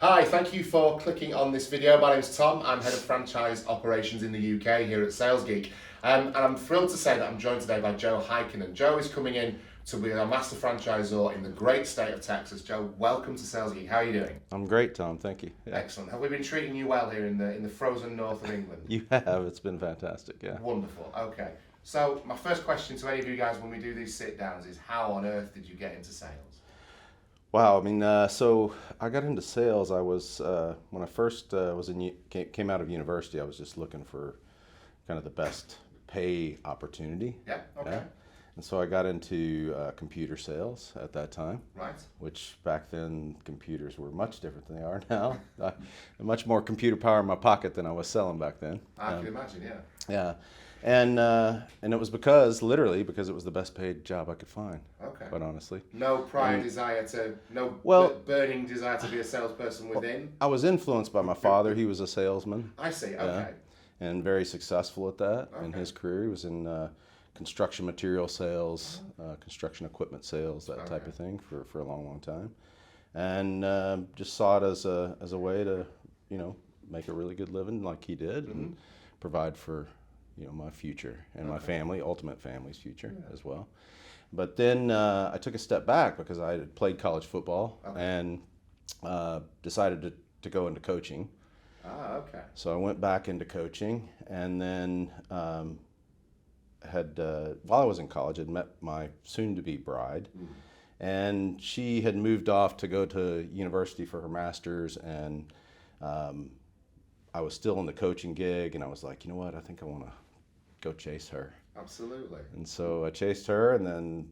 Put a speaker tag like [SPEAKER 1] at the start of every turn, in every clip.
[SPEAKER 1] Hi, thank you for clicking on this video. My name's Tom. I'm Head of Franchise Operations in the UK here at Sales Geek. And I'm thrilled to say that I'm joined today by Joe Heikkinen. Joe is coming in to be our master franchisor in the great state of Texas. Joe, welcome to Sales Geek. How are you doing?
[SPEAKER 2] I'm great, Tom. Thank you.
[SPEAKER 1] Yeah. Excellent. Have we been treating you well here in the frozen north of England?
[SPEAKER 2] You have. It's been fantastic, yeah.
[SPEAKER 1] Wonderful. Okay. So my first question to any of you guys when we do these sit-downs is, how on earth did you get into sales?
[SPEAKER 2] Wow. I mean, so I got into sales. I was when I first came out of university. I was just looking for kind of the best pay opportunity.
[SPEAKER 1] Yeah. Okay.
[SPEAKER 2] Yeah? And so I got into computer sales at that time.
[SPEAKER 1] Right.
[SPEAKER 2] Which back then computers were much different than they are now. I had much more computer power in my pocket than I was selling back then.
[SPEAKER 1] I can imagine. Yeah.
[SPEAKER 2] Yeah. And it was literally because it was the best paid job I could find.
[SPEAKER 1] Okay.
[SPEAKER 2] Quite honestly.
[SPEAKER 1] No prior desire to, burning desire to be a salesperson within?
[SPEAKER 2] I was influenced by my father. He was a salesman.
[SPEAKER 1] I see, okay.
[SPEAKER 2] And very successful at that in his career. He was in construction material sales, construction equipment sales, that type of thing for a long, long time. And just saw it as a way to, make a really good living like he did and provide for my future and my family, ultimate family's future as well. But then I took a step back because I had played college football and decided to go into coaching.
[SPEAKER 1] Ah, okay.
[SPEAKER 2] So I went back into coaching, and then while I was in college, I'd met my soon-to-be bride, and she had moved off to go to university for her master's, and I was still in the coaching gig, and I was like, you know what, I think I want to go chase her.
[SPEAKER 1] Absolutely.
[SPEAKER 2] And so I chased her, and then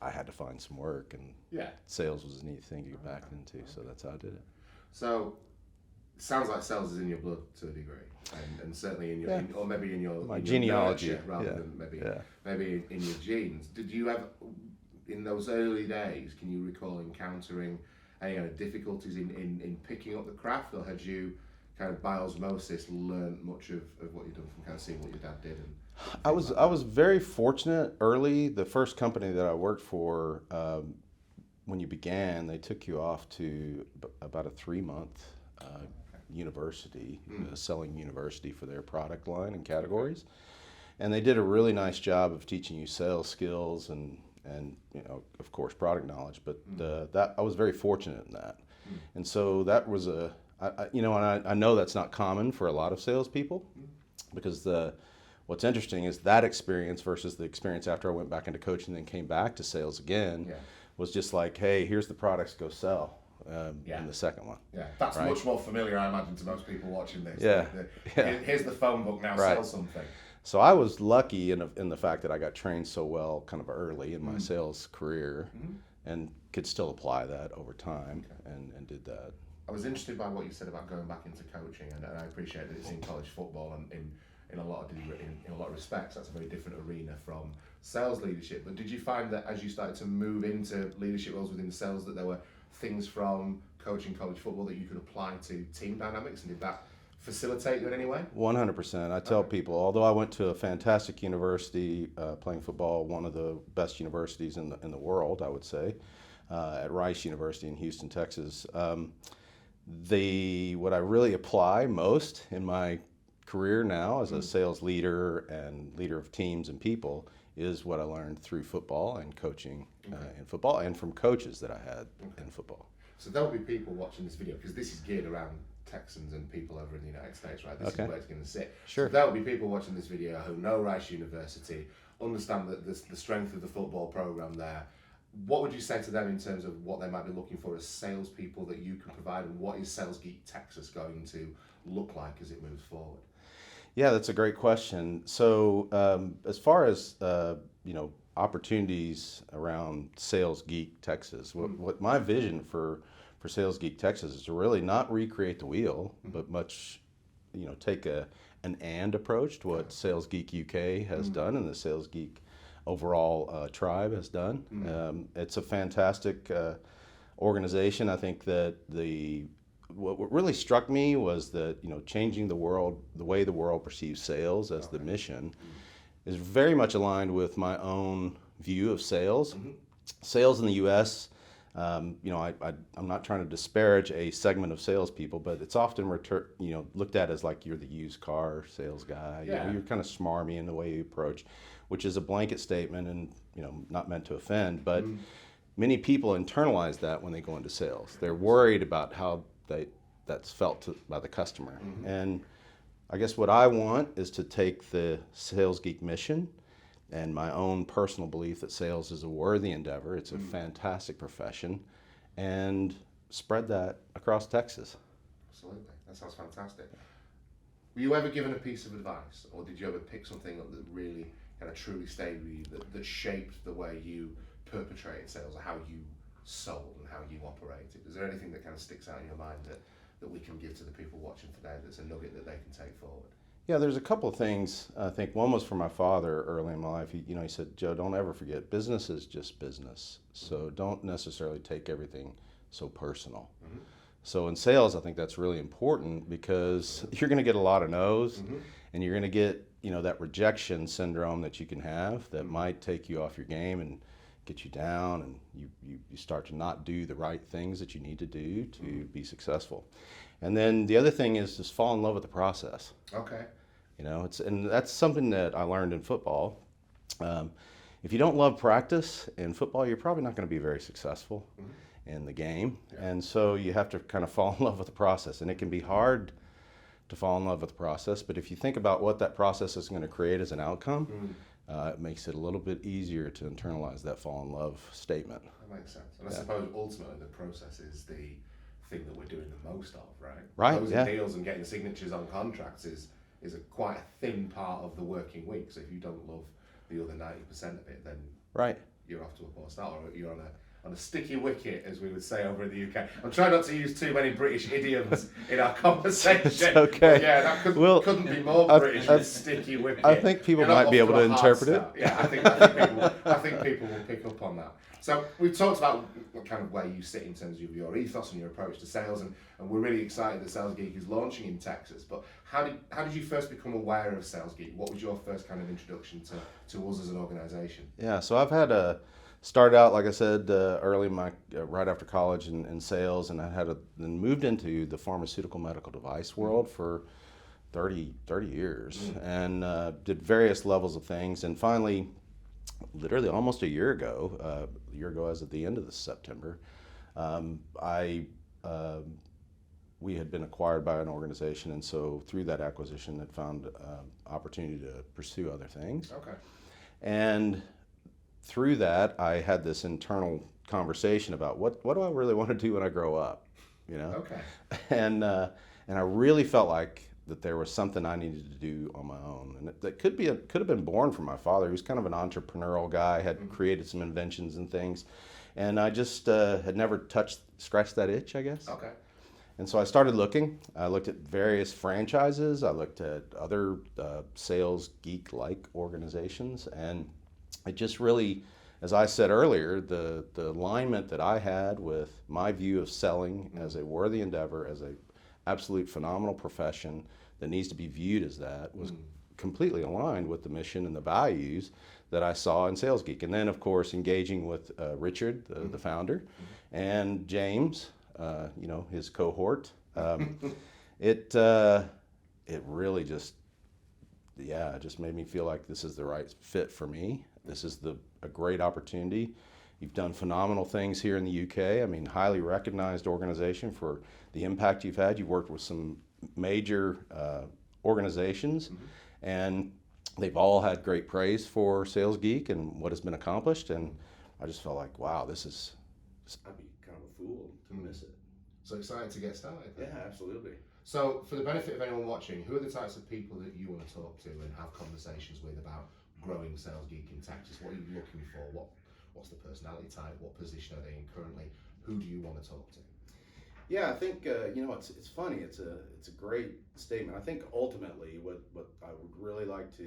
[SPEAKER 2] I had to find some work, and sales was a neat thing to get back into, so that's how I did it.
[SPEAKER 1] So, it sounds like sales is in your blood to a degree, and certainly in your, or maybe in your
[SPEAKER 2] my genealogy,
[SPEAKER 1] nurture, rather than maybe in your genes. Did you ever, in those early days, can you recall encountering any kind of difficulties in picking up the craft, or had you kind of by osmosis learned much of what you've done from kind of seeing what your dad did?
[SPEAKER 2] I was very fortunate early. The first company that I worked for, when you began, they took you off to about a 3-month university, selling university for their product line and categories. And they did a really nice job of teaching you sales skills and of course product knowledge. But that I was very fortunate in that. And so that was I know that's not common for a lot of salespeople, because what's interesting is that experience versus the experience after I went back into coaching and then came back to sales again was just like, hey, here's the products, go sell. In the second one.
[SPEAKER 1] Yeah, that's much more familiar, I imagine, to most people watching this. Here's the phone book, now sell something.
[SPEAKER 2] So I was lucky in the fact that I got trained so well kind of early in my sales career and could still apply that over time and did that.
[SPEAKER 1] I was interested by what you said about going back into coaching, and I appreciate that it's in college football, and in a lot of respects that's a very different arena from sales leadership. But did you find that as you started to move into leadership roles within sales, that there were things from coaching college football that you could apply to team dynamics, and did that facilitate you in any way?
[SPEAKER 2] 100%. I tell people, although I went to a fantastic university playing football, one of the best universities in the world, I would say, at Rice University in Houston, Texas. What I really apply most in my career now as a sales leader and leader of teams and people is what I learned through football and coaching in football, and from coaches that I had in football.
[SPEAKER 1] So there'll be people watching this video, because this is geared around Texans and people over in the United States, right? This is where it's going to sit.
[SPEAKER 2] Sure.
[SPEAKER 1] So there'll be people watching this video who know Rice University, understand the strength of the football program there. What would you say to them in terms of what they might be looking for as salespeople that you can provide, and what is Sales Geek Texas going to look like as it moves forward?
[SPEAKER 2] Yeah, that's a great question. So as far as opportunities around Sales Geek Texas, what my vision for Sales Geek Texas is to really not recreate the wheel, but much take an and approach to what Sales Geek UK has done and the Sales Geek overall tribe has done. It's a fantastic organization. I think that what really struck me was that changing the world, the way the world perceives sales as the mission, is very much aligned with my own view of sales. Sales in the U.S. You know, I'm not trying to disparage a segment of salespeople, but it's often looked at as like you're the used car sales guy. You know, you're kind of smarmy in the way you approach, which is a blanket statement and, you know, not meant to offend. But many people internalize that when they go into sales. They're worried about how that's felt by the customer. And I guess what I want is to take the Sales Geek mission and my own personal belief that sales is a worthy endeavor, it's a fantastic profession, and spread that across Texas.
[SPEAKER 1] Absolutely, that sounds fantastic. Were you ever given a piece of advice, or did you ever pick something up that really kind of truly stayed with you, that shaped the way you perpetrated sales, or how you sold and how you operated? Is there anything that kind of sticks out in your mind that we can give to the people watching today that's a nugget that they can take forward?
[SPEAKER 2] Yeah, there's a couple of things. I think one was from my father early in my life. He said, Joe, don't ever forget, business is just business. So don't necessarily take everything so personal. So in sales, I think that's really important because you're going to get a lot of no's, and you're going to get, you know, that rejection syndrome that you can have that might take you off your game and get you down, and you start to not do the right things that you need to do to be successful. And then the other thing is just fall in love with the process.
[SPEAKER 1] Okay.
[SPEAKER 2] You know, and that's something that I learned in football. If you don't love practice in football, you're probably not going to be very successful in the game. And so you have to kind of fall in love with the process. And it can be hard to fall in love with the process, but if you think about what that process is going to create as an outcome, it makes it a little bit easier to internalize that fall in love statement.
[SPEAKER 1] That makes sense. And I suppose ultimately the process is the thing that we're doing the most of, right?
[SPEAKER 2] Right.
[SPEAKER 1] Closing deals and getting signatures on contracts is quite a thin part of the working week. So if you don't love the other 90% of it, then you're off to a poor start, or you're on a sticky wicket, as we would say over in the UK. I'm trying not to use too many British idioms in our conversation.
[SPEAKER 2] It's okay.
[SPEAKER 1] Yeah, that couldn't be more British than sticky wicket.
[SPEAKER 2] I think people might be able to interpret it.
[SPEAKER 1] Yeah, I think people will pick up on that. So we've talked about kind of where you sit in terms of your ethos and your approach to sales, and we're really excited that Sales Geek is launching in Texas. But how did you first become aware of Sales Geek? What was your first kind of introduction to us as an organization?
[SPEAKER 2] Yeah, so I've had started out, like I said, early in my right after college in sales, and I then moved into the pharmaceutical medical device world for 30 years, and did various levels of things, and finally, literally almost a year ago as of the end of this September, we had been acquired by an organization, and so through that acquisition had found opportunity to pursue other things.
[SPEAKER 1] Okay.
[SPEAKER 2] And through that, I had this internal conversation about what do I really want to do when I grow up, you know?
[SPEAKER 1] Okay.
[SPEAKER 2] And I really felt like that there was something I needed to do on my own, and that could have been born from my father, who's kind of an entrepreneurial guy, had created some inventions and things, and I just had never scratched that itch, I guess.
[SPEAKER 1] Okay.
[SPEAKER 2] And so I started looking. I looked at various franchises. I looked at other Sales Geek-like organizations, and it just really, as I said earlier, the alignment that I had with my view of selling as a worthy endeavor, as a absolute phenomenal profession that needs to be viewed as that, was completely aligned with the mission and the values that I saw in Sales Geek. And then, of course, engaging with Richard, the founder, and James, his cohort. It really just made me feel like this is the right fit for me. This is a great opportunity. You've done phenomenal things here in the UK. I mean, highly recognized organization for the impact you've had. You've worked with some major organizations, and they've all had great praise for Sales Geek and what has been accomplished. And I just felt like, wow, I'd be kind of a fool to miss it.
[SPEAKER 1] So excited to get started.
[SPEAKER 2] Yeah, absolutely.
[SPEAKER 1] So, for the benefit of anyone watching, who are the types of people that you want to talk to and have conversations with about growing Sales Geek in Texas? What are you looking for? What's the personality type? What position are they in currently? Who do you want to talk to?
[SPEAKER 2] Yeah, I think it's funny. It's a great statement. I think ultimately, what I would really like to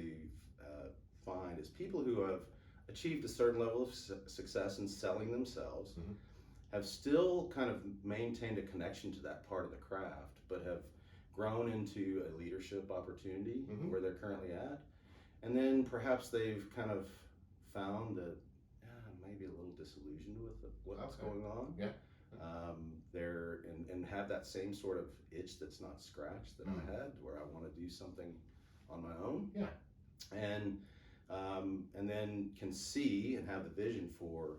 [SPEAKER 2] find is people who have achieved a certain level of success in selling themselves, have still kind of maintained a connection to that part of the craft, but have grown into a leadership opportunity where they're currently at. And then perhaps they've kind of found that, maybe a little disillusioned with what's
[SPEAKER 1] Okay.
[SPEAKER 2] going on.
[SPEAKER 1] Yeah.
[SPEAKER 2] They're and have that same sort of itch that's not scratched that I had, where I want to do something on my own.
[SPEAKER 1] Yeah.
[SPEAKER 2] And then can see and have the vision for,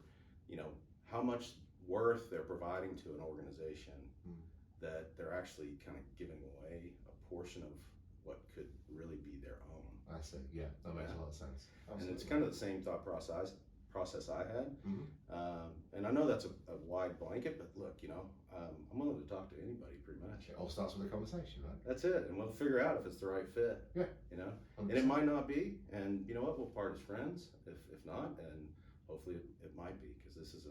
[SPEAKER 2] how much worth they're providing to an organization, that they're actually kind of giving away a portion of what could really be their own.
[SPEAKER 1] I see. Yeah, that makes a lot of sense. Absolutely.
[SPEAKER 2] And it's kind of the same thought process I had.
[SPEAKER 1] Mm-hmm.
[SPEAKER 2] And I know that's a wide blanket, but look, I'm willing to talk to anybody pretty much.
[SPEAKER 1] It all starts with a conversation, right?
[SPEAKER 2] That's it, and we'll figure out if it's the right fit.
[SPEAKER 1] Yeah.
[SPEAKER 2] 100%. And
[SPEAKER 1] 100%.
[SPEAKER 2] it might not be, and you know what? We'll part as friends if not, and hopefully it might be, because this is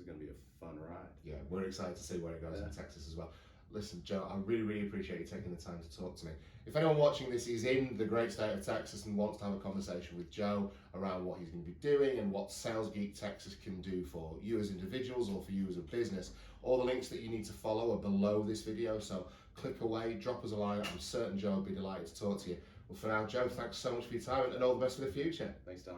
[SPEAKER 2] going to be a fun ride.
[SPEAKER 1] Yeah, we're excited to see where it goes in Texas as well. Listen, Joe, I really, really appreciate you taking the time to talk to me. If anyone watching this is in the great state of Texas and wants to have a conversation with Joe around what he's going to be doing and what Sales Geek Texas can do for you as individuals or for you as a business, all the links that you need to follow are below this video, so click away, drop us a line. I'm certain Joe will be delighted to talk to you. Well, for now, Joe, thanks so much for your time and all the best for the future.
[SPEAKER 2] Thanks, Tom.